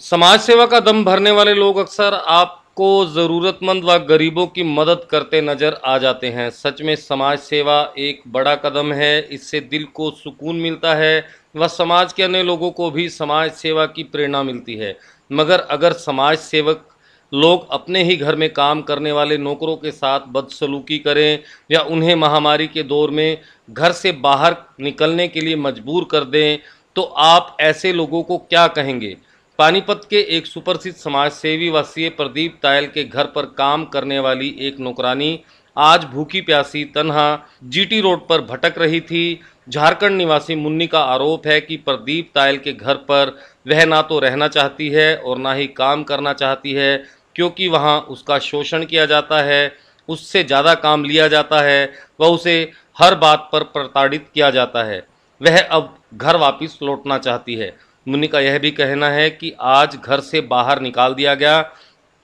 समाज सेवा का दम भरने वाले लोग अक्सर आपको ज़रूरतमंद व गरीबों की मदद करते नजर आ जाते हैं। सच में समाज सेवा एक बड़ा कदम है। इससे दिल को सुकून मिलता है व समाज के अन्य लोगों को भी समाज सेवा की प्रेरणा मिलती है। मगर अगर समाज सेवक लोग अपने ही घर में काम करने वाले नौकरों के साथ बदसलूकी करें या उन्हें महामारी के दौर में घर से बाहर निकलने के लिए मजबूर कर दें, तो आप ऐसे लोगों को क्या कहेंगे? पानीपत के एक सुप्रसिद्ध समाजसेवी व सीए प्रदीप तायल के घर पर काम करने वाली एक नौकरानी आज भूखी प्यासी तन्हा जीटी रोड पर भटक रही थी। झारखंड निवासी मुन्नी का आरोप है कि प्रदीप तायल के घर पर वह ना तो रहना चाहती है और ना ही काम करना चाहती है, क्योंकि वहां उसका शोषण किया जाता है, उससे ज़्यादा काम लिया जाता है व उसे हर बात पर प्रताड़ित किया जाता है। वह अब घर वापस लौटना चाहती है। मुन्नी का यह भी कहना है कि आज घर से बाहर निकाल दिया गया।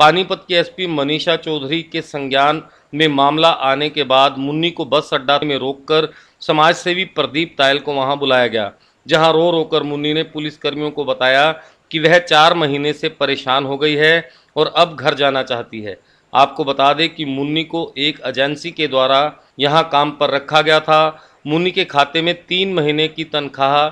पानीपत के एसपी मनीषा चौधरी के संज्ञान में मामला आने के बाद मुन्नी को बस अड्डा में रोककर समाजसेवी प्रदीप तायल को वहां बुलाया गया, जहां रो रो कर मुन्नी ने पुलिसकर्मियों को बताया कि वह 4 महीने से परेशान हो गई है और अब घर जाना चाहती है। आपको बता दें कि मुन्नी को एक एजेंसी के द्वारा यहां काम पर रखा गया था। मुन्नी के खाते में 3 महीने की तनख्वाह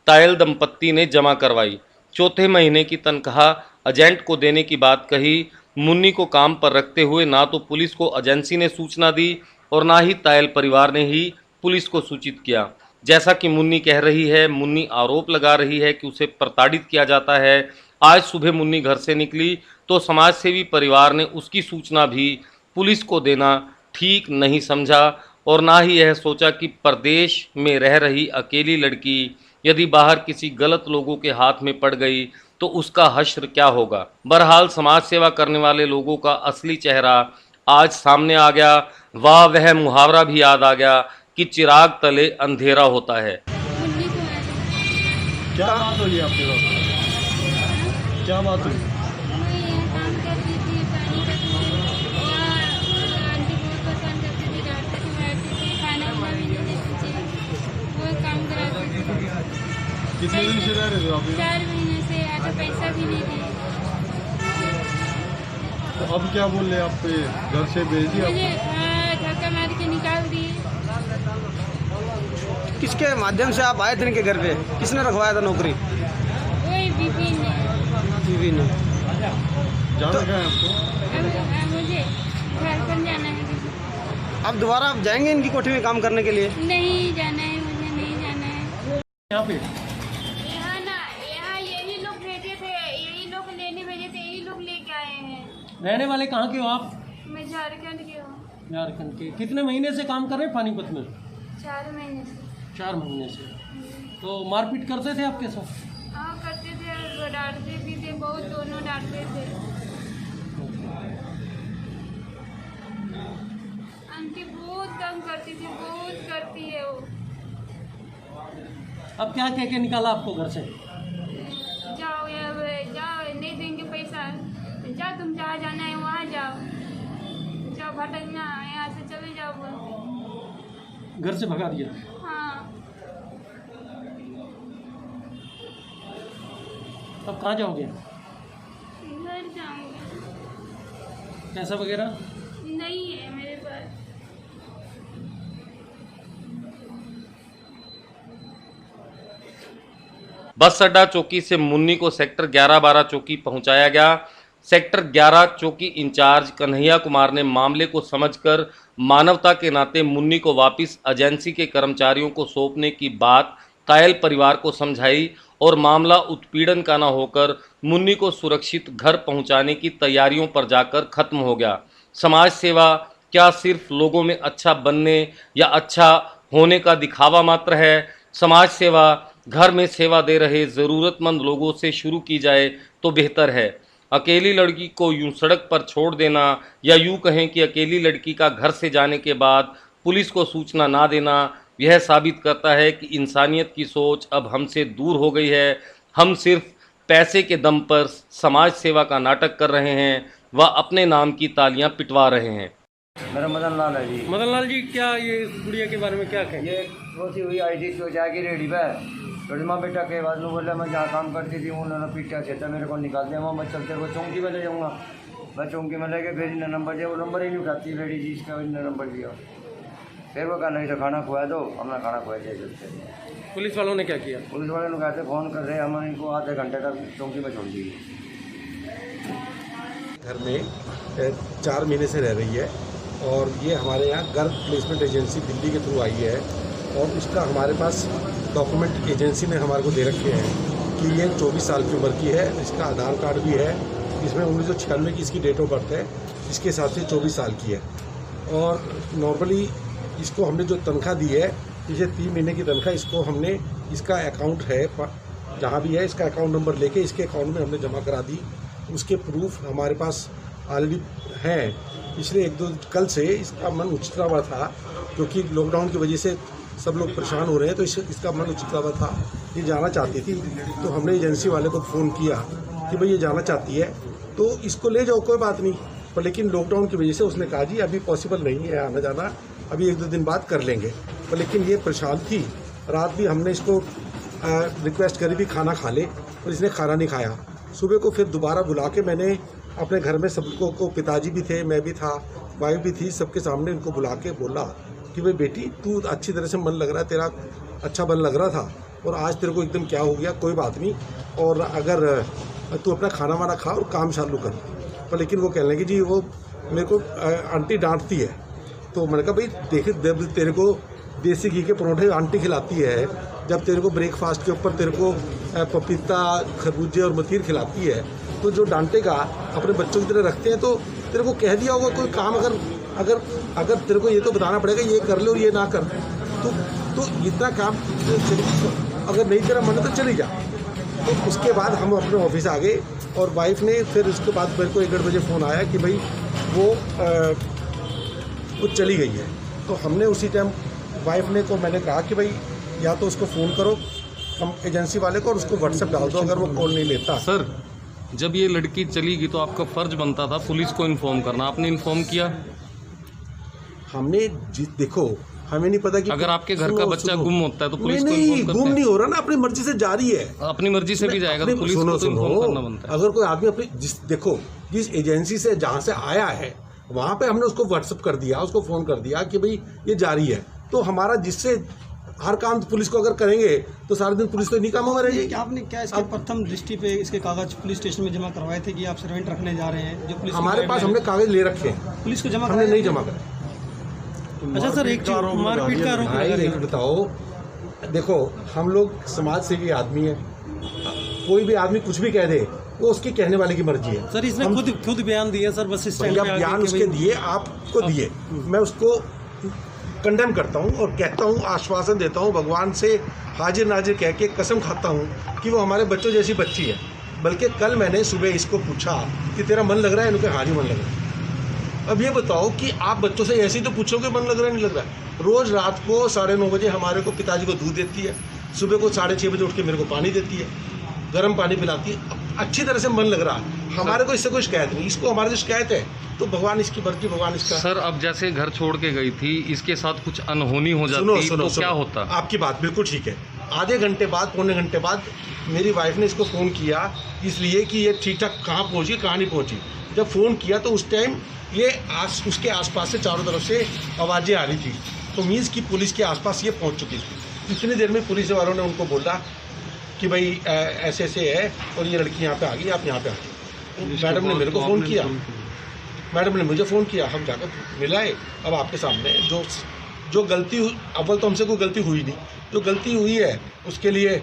तायल दंपत्ति ने जमा करवाई। चौथे महीने की तनख्वाह एजेंट को देने की बात कही। मुन्नी को काम पर रखते हुए ना तो पुलिस को एजेंसी ने सूचना दी और ना ही तायल परिवार ने ही पुलिस को सूचित किया। जैसा कि मुन्नी कह रही है, मुन्नी आरोप लगा रही है कि उसे प्रताड़ित किया जाता है। आज सुबह मुन्नी घर से निकली तो समाजसेवी परिवार ने उसकी सूचना भी पुलिस को देना ठीक नहीं समझा और ना ही यह सोचा कि प्रदेश में रह रही अकेली लड़की यदि बाहर किसी गलत लोगों के हाथ में पड़ गई तो उसका हश्र क्या होगा। बहरहाल समाज सेवा करने वाले लोगों का असली चेहरा आज सामने आ गया। वह मुहावरा भी याद आ गया कि चिराग तले अंधेरा होता है। क्या बात हुई आपके साथ? क्या बात हुई? मैं यहाँ काम करती थी पानीपत में। यहाँ आंटी बहुत पसंद करती थी, डांटती थी, मारती थी, खाना वाना भी नहीं देती थी, वो काम कराती थी। कितने दिन से रह रहे थे आप यहाँ? 4 महीने से आधा पैसा भी नहीं दिए। तो अब क्या बोल रहे आप पे? घर से भेज दिया मुझे आपको? धक्का मार के निकाल दिए। किसके माध्यम से आप आए थे इनके घर पे? किसने रखवाया था नौकरी? वही बीपी ने। बीवी ने। जाना क्या है आपको? अब मुझे झारखंड जाना है। अब दोबारा आप जाएंगे इनकी कोठी में काम करने के लिए? नहीं जाना है, मुझे नहीं जाना है। यहाँ पे यहाँ ना, यहाँ यही लोग भेजे थे, यही लोग लेने भेजे थे, यही लोग लेके आए हैं। रहने वाले कहाँ के हो आप? मैं झारखंड की हूँ। झारखंड के। कितने महीने से काम कर रहे हैं पानीपत में? 4 महीने से। 4 महीने से। तो मारपीट करते थे आपके साथ? हाँ करते थे, वो डांटते भी थे, बहुत दोनों डांटते थे। आंटी बहुत तंग करती थी, बहुत करती है वो। अब क्या कह के निकाला आपको घर से? जाओ या जाओ, नहीं देंगे पैसा, जाओ तुम जहाँ जाना है वहाँ जाओ, जाओ भटकना, यहाँ से चले जाओ बोलते। घर से भगा दिया? हाँ। अब कहाँ जाओगे? घर जाऊंगी। पैसा वगैरह? नहीं है मेरे पास। बस अड्डा चौकी से मुन्नी को सेक्टर 11-12 चौकी पहुंचाया गया। सेक्टर 11 चौकी इंचार्ज कन्हैया कुमार ने मामले को समझकर मानवता के नाते मुन्नी को वापस एजेंसी के कर्मचारियों को सौंपने की बात तायल परिवार को समझाई और मामला उत्पीड़न का न होकर मुन्नी को सुरक्षित घर पहुंचाने की तैयारियों पर जाकर खत्म हो गया। समाज सेवा क्या सिर्फ लोगों में अच्छा बनने या अच्छा होने का दिखावा मात्र है? समाज सेवा घर में सेवा दे रहे ज़रूरतमंद लोगों से शुरू की जाए तो बेहतर है। अकेली लड़की को यूं सड़क पर छोड़ देना या यूं कहें कि अकेली लड़की का घर से जाने के बाद पुलिस को सूचना ना देना, यह साबित करता है कि इंसानियत की सोच अब हमसे दूर हो गई है। हम सिर्फ पैसे के दम पर समाज सेवा का नाटक कर रहे हैं व अपने नाम की तालियां पिटवा रहे हैं। मेरा मदन लाल है जी। मदन लाल जी, क्या ये गुड़िया के बारे में क्या कहें? ये रोती हुई आई थी तो जाके रेडी पे छोटी माँ बेटा के बाद में बोला मैं जहाँ काम करती थी उन्होंने पीटा था मेरे को निकाल दिया। वहाँ मैं चलते हुए चौंकी में ले जाऊँगा। मैं चौंकी में लेके फिर इन्हें नंबर दिया, वो नंबर ही नहीं उठाती लेडी जी, इसका इन्हें नंबर दिया। फिर वो कहा नहीं तो खाना खुआ दो, अपना खाना खुआ दिया चलते। पुलिस वालों ने क्या किया? पुलिस वाले ने कहते फ़ोन कर रहे, हमने इनको आधे घंटे तक चौंकी में छोड़ दी। घर में 4 महीने से रह रही है और ये हमारे यहाँ गर्ल प्लेसमेंट एजेंसी दिल्ली के थ्रू आई है और उसका हमारे पास डॉक्यूमेंट एजेंसी ने हमारे को दे रखे हैं कि ये 24 साल की उम्र की है। इसका आधार कार्ड भी है, इसमें 1996 की इसकी डेट ऑफ बर्थ है, इसके हिसाब से 24 साल की है। और नॉर्मली इसको हमने जो तनख्वाह दी है, पिछले 3 महीने की तनख्वाह इसको हमने, इसका अकाउंट है जहाँ भी है, इसका अकाउंट नंबर लेके इसके अकाउंट में हमने जमा करा दी। उसके प्रूफ हमारे पास ऑलरेडी हैं। पिछले 1-2 कल से इसका मन उछला हुआ था क्योंकि लॉकडाउन की वजह से सब लोग परेशान हो रहे हैं, तो इसका मन उछला हुआ था, ये जाना चाहती थी। तो हमने एजेंसी वाले को फ़ोन किया कि भाई ये जाना चाहती है तो इसको ले जाओ, कोई बात नहीं। पर लेकिन लॉकडाउन की वजह से उसने कहा जी अभी पॉसिबल नहीं है आना जाना, अभी 1-2 दिन बाद कर लेंगे। पर लेकिन ये परेशान थी, रात भी हमने इसको रिक्वेस्ट करी भी खाना खा ले, पर इसने खाना नहीं खाया। सुबह को फिर दोबारा बुला के मैंने अपने घर में सबको को, पिताजी भी थे, मैं भी था, वाइफ भी थी, सबके सामने इनको बुला के बोला कि भाई बेटी तू अच्छी तरह से मन लग रहा है, तेरा अच्छा मन लग रहा था और आज तेरे को एकदम क्या हो गया, कोई बात नहीं, और अगर तू अपना खाना वाना खा और काम चालू कर। पर लेकिन वो कहने लगी जी वो मेरे को आंटी डांटती है। तो मैंने कहा भाई देख, जब तेरे को देसी घी के परोठे आंटी खिलाती है, जब तेरे को ब्रेकफास्ट के ऊपर तेरे को पपीता, खरबूजे और मतीर खिलाती है, तो जो डांटेगा अपने बच्चों की तरह रखते हैं, तो तेरे को कह दिया होगा कोई काम, अगर तेरे को ये तो बताना पड़ेगा ये कर ले और ये ना कर, तो इतना काम अगर नहीं तेरा मन है तो चली जा। तो उसके बाद हम अपने ऑफिस आ गए और वाइफ ने फिर उसके बाद मेरे को 1-1:30 बजे फ़ोन आया कि भाई वो चली गई है। तो हमने उसी टाइम वाइफ ने को मैंने कहा कि भाई या तो उसको फ़ोन करो हम एजेंसी वाले को और उसको व्हाट्सएप डाल दो अगर वो कॉल नहीं लेता। सर जब ये लड़की चली गई तो आपका फ़र्ज बनता था पुलिस को इन्फॉर्म करना, आपने इन्फॉर्म किया? हमने देखो हमें नहीं पता कि अगर आपके घर का बच्चा गुम होता है तो पुलिस को नहीं इन्फॉर्म करते गुम हैं? नहीं हो रहा ना, अपनी मर्जी से जारी है। अपनी मर्जी से भी जाएगा तो पुलिस को तो इन्फॉर्म करना बनता है। अगर कोई आदमी अपनी देखो जिस एजेंसी से जहाँ से आया है वहाँ पे हमने उसको व्हाट्सएप कर दिया, उसको फ़ोन कर दिया कि भाई ये जारी है, तो हमारा जिससे हर काम पुलिस को अगर करेंगे तो सारे दिन पुलिस तो नहीं काम होगा रहेगी। आपने क्या इसके प्रथम दृष्टि पे इसके कागज पुलिस स्टेशन में जमा करवाए थे कि आप सर्वेंट रखने जा रहे हैं? जो पुलिस हमारे पास हमने कागज ले रखे हैं, पुलिस को जमा हमने नहीं जमा कराए। अच्छा सर, एक मारपीट का आरोप भाई एक बताओ, देखो हम लोग समाज सेवी आदमी है, कोई भी आदमी कुछ भी कह दे वो उसकी कहने वाले की मर्जी है। सर इसने खुद बयान दिया सर, बस इस भैया बयान उसके दिए, आपको दिए, मैं उसको कंडेम करता हूँ और कहता हूँ, आश्वासन देता हूँ, भगवान से हाजिर नाजिर कह के कसम खाता हूँ कि वो हमारे बच्चों जैसी बच्ची है। बल्कि कल मैंने सुबह इसको पूछा कि तेरा मन लग रहा है, इनके हाँ जी मन लग रहा है। अब ये बताओ कि आप बच्चों से ऐसे ही तो पूछोगे मन लग रहा है नहीं लग रहा है। रोज़ रात को 9:30 बजे हमारे को पिताजी को दूध देती है, सुबह को 6:30 बजे उठ के मेरे को पानी देती है, गर्म पानी पिलाती है, अच्छी तरह से मन लग रहा है। हमारे को इससे कोई शिकायत नहीं, इसको हमारे से शिकायत है तो भगवान इसकी मर्जी, भगवान इसका। सर अब जैसे घर छोड़ के गई थी, इसके साथ कुछ अनहोनी हो जाती तो क्या होता? आपकी बात बिल्कुल ठीक है। आधे घंटे बाद, पौने घंटे बाद मेरी वाइफ ने इसको फ़ोन किया, इसलिए कि ये ठीक ठाक कहाँ पहुँची कहाँ नहीं पहुँची। जब फ़ोन किया तो उस टाइम ये उसके आसपास से चारों तरफ से आवाज़ें आ रही थी, तो मीन्स की पुलिस के आसपास ये पहुँच चुकी थी। इतनी देर में पुलिस वालों ने उनको बोला कि भाई ऐसे ऐसे है और ये लड़की यहाँ पे आ गई, आप यहाँ पे आ गई। मैडम ने मेरे को फ़ोन किया, मैडम ने मुझे फ़ोन किया, हम जाकर मिलाए। अब आपके सामने जो गलती हुई, अव्वल तो हमसे कोई गलती हुई नहीं, जो गलती हुई है उसके लिए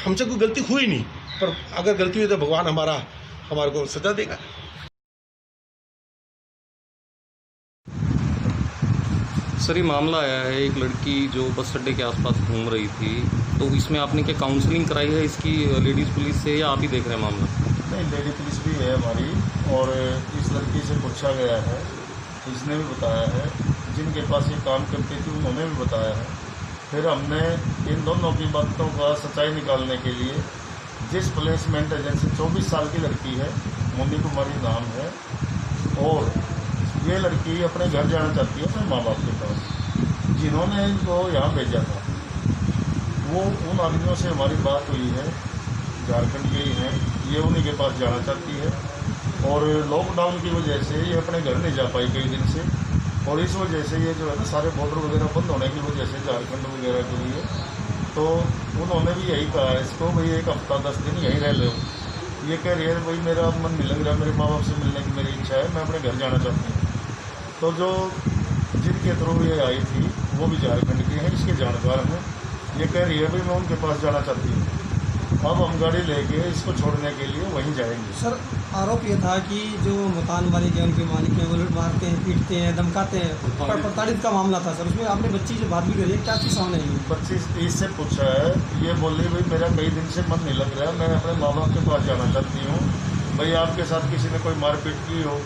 हमसे कोई गलती हुई नहीं, पर अगर गलती हुई तो भगवान हमारे को सजा देगा। सर ये मामला आया है, एक लड़की जो बस अड्डे के आसपास घूम रही थी, तो इसमें आपने क्या काउंसलिंग कराई है इसकी लेडीज़ पुलिस से, या आप ही देख रहे हैं मामला? नहीं, लेडी पुलिस भी है हमारी, और इस लड़की से पूछा गया है, इसने भी बताया है, जिनके पास ये काम करती थी उन्होंने भी बताया है। फिर हमने इन दोनों की बातों का सच्चाई निकालने के लिए जिस प्लेसमेंट एजेंसी 24 साल की लड़की है, मोनी कुमारी नाम है, और ये लड़की अपने घर जाना चाहती है अपने माँ बाप के पास, जिन्होंने इनको यहाँ भेजा था वो उन आदमियों से हमारी बात हुई है, झारखंड के ही हैं, ये उन्हीं के पास जाना चाहती है। और लॉकडाउन की वजह से ये अपने घर नहीं जा पाई कई दिन से, और इस वजह से ये जो है ना सारे बॉर्डर वगैरह बंद होने की वजह से झारखंड वगैरह के लिए, तो उन्होंने भी यही कहा है इसको, भाई 1 हफ्ता 10 दिन यहीं रह लो। ये कह रही है भाई मेरा मन नहीं लग रहा, मेरे माँ बाप से मिलने की मेरी इच्छा है, मैं अपने घर जाना चाहती हूँ। तो जो जिनके थ्रू ये आई थी वो भी झारखंड के हैं, इसके जानकार हैं। ये कह रही है भाई मैं उनके पास जाना चाहती हूँ। अब हम गाड़ी लेके इसको छोड़ने के लिए वहीं जाएंगे। सर आरोप ये था कि जो मकान मालिक है, उनके मालिक हैं, वो लूट मारते हैं, पीटते हैं, धमकाते हैं, पर प्रताड़ित का मामला था सर। उसमें आपने बच्ची जो बात भी करी है, क्या चीज़ सामने आई? 25-30 से पूछा है, ये बोली भाई मेरा कई दिन से मन नहीं लग रहा, मैं अपने माँ बाप के पास जाना चाहती हूँ। भाई आपके साथ किसी ने कोई मारपीट की हो?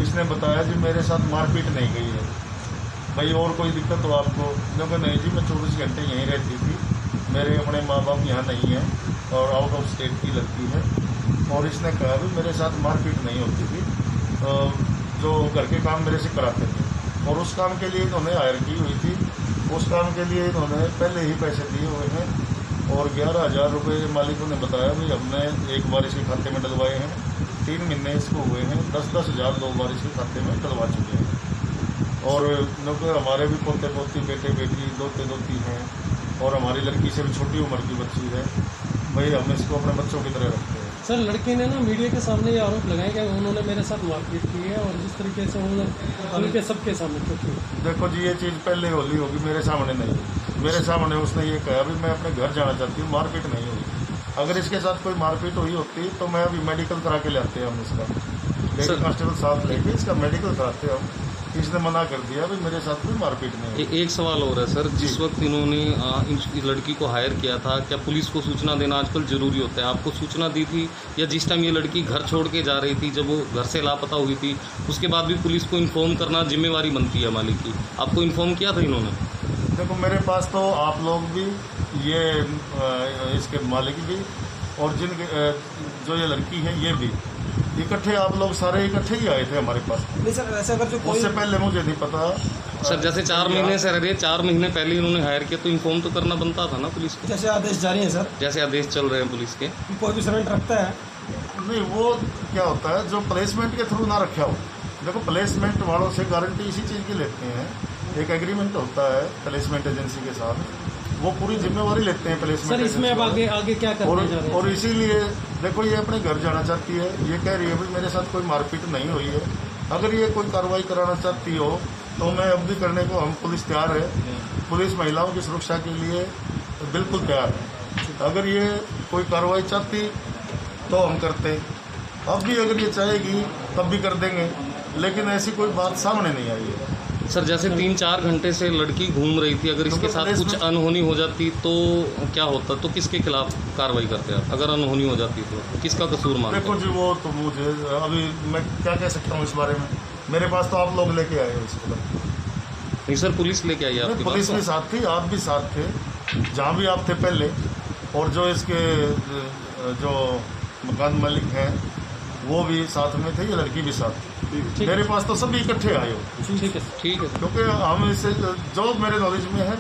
इसने बताया जी मेरे साथ मारपीट नहीं गई है। भाई और कोई दिक्कत हो आपको? क्योंकि नहीं जी मैं 24 घंटे यहीं रहती थी, मेरे अपने माँ बाप यहाँ नहीं हैं और आउट ऑफ स्टेट की लड़की है। और इसने कहा भी मेरे साथ मारपीट नहीं होती थी, जो घर के काम मेरे से कराते थे, और उस काम के लिए इन्होंने हायर की हुई थी। उस काम के लिए इन्होंने पहले ही पैसे दिए हुए हैं, और 11,000 रुपये मालिकों ने बताया भाई हमने एक बार इसके खाते में डलवाए हैं, 3 महीने इसको हुए हैं, 10-10 हज़ार 2 बार इसके खाते में डलवा चुके हैं। और क्योंकि हमारे भी पोते पोती, बेटे बेटी, दोते दोती हैं, और हमारी लड़की से भी छोटी उम्र की बच्ची है, भाई हम इसको अपने बच्चों की तरह रखते हैं। सर लड़के ने ना मीडिया के सामने ये आरोप लगाए कि उन्होंने मेरे साथ मारपीट की है, और जिस तरीके से उन्होंने उनके सबके सामने चुकी। देखो जी ये चीज़ पहले होली होगी, मेरे सामने नहीं हुई। मेरे सामने उसने ये कहा भी मैं अपने घर जाना चाहती हूँ, मारपीट नहीं हुई। अगर इसके साथ कोई मारपीट हुई होती तो मैं अभी मेडिकल करा के लाते हैं हम इसका, लेडी कांस्टेबल साथ लेके इसका मेडिकल कराते हम। इसने मना कर दिया भी मेरे साथ कोई मारपीट नहीं हुई। एक सवाल और है सर, जिस वक्त इन्होंने इस लड़की को हायर किया था, क्या पुलिस को सूचना देना आजकल ज़रूरी होता है? आपको सूचना दी थी, या जिस टाइम ये लड़की घर छोड़ के जा रही थी, जब वो घर से लापता हुई थी, उसके बाद भी पुलिस को इन्फॉर्म करना जिम्मेवारी बनती है मालिक की? आपको इन्फॉर्म किया था इन्होंने? देखो मेरे पास तो आप लोग भी, ये इसके मालिक भी, और जिनके जो ये लड़की है ये भी, इकट्ठे आप लोग सारे इकट्ठे ही आए थे हमारे पास। नहीं सर, ऐसे अगर जो कोई उससे पहले मुझे नहीं पता सर। जैसे 4 महीने से रह रही है, 4 महीने पहले इन्होंने हायर किया, तो इन्फॉर्म तो करना बनता था ना पुलिस को। जैसे आदेश जारी है सर, जैसे आदेश चल रहे हैं पुलिस के, कि कोई भी सरेंडर रखता है, नहीं, वो क्या होता है जो प्लेसमेंट के थ्रू ना रखा हो। देखो प्लेसमेंट वालों से गारंटी इसी चीज़ की लेते हैं, एक एग्रीमेंट होता है प्लेसमेंट एजेंसी के साथ, वो पूरी जिम्मेवारी लेते हैं प्लेसमेंट। सर इसमें अब आगे क्या करने जा रहे हैं? और इसीलिए देखो ये अपने घर जाना चाहती है, ये कह रही है भाई मेरे साथ कोई मारपीट नहीं हुई है। अगर ये कोई कार्रवाई कराना चाहती हो तो मैं अब भी करने को, हम पुलिस तैयार है, पुलिस महिलाओं की सुरक्षा के लिए बिल्कुल तैयार है। अगर ये कोई कार्रवाई चाहती तो हम करते, अब भी अगर ये चाहेगी तब भी कर देंगे, लेकिन ऐसी कोई बात सामने नहीं आई है। सर जैसे 3-4 घंटे से लड़की घूम रही थी, अगर इसके साथ कुछ अनहोनी हो जाती तो क्या होता? तो किसके खिलाफ कार्रवाई करते आप अगर अनहोनी हो जाती तो? किसका कसूर मानते? देखो जी वो तो मुझे अभी मैं क्या कह सकता हूँ इस बारे में, मेरे पास तो आप लोग लेके आए हो इसको। नहीं सर, पुलिस लेके आई आपके पुलिस भी साथ थी, आप भी साथ थे, जहाँ भी आप थे पहले, और जो इसके जो मकान मालिक हैं वो भी साथ में थे, ये लड़की भी साथ थी। मेरे पास तो सभी इकट्ठे आए हो। ठीक है, ठीक है। क्योंकि हम इसे जो मेरे नॉलेज में है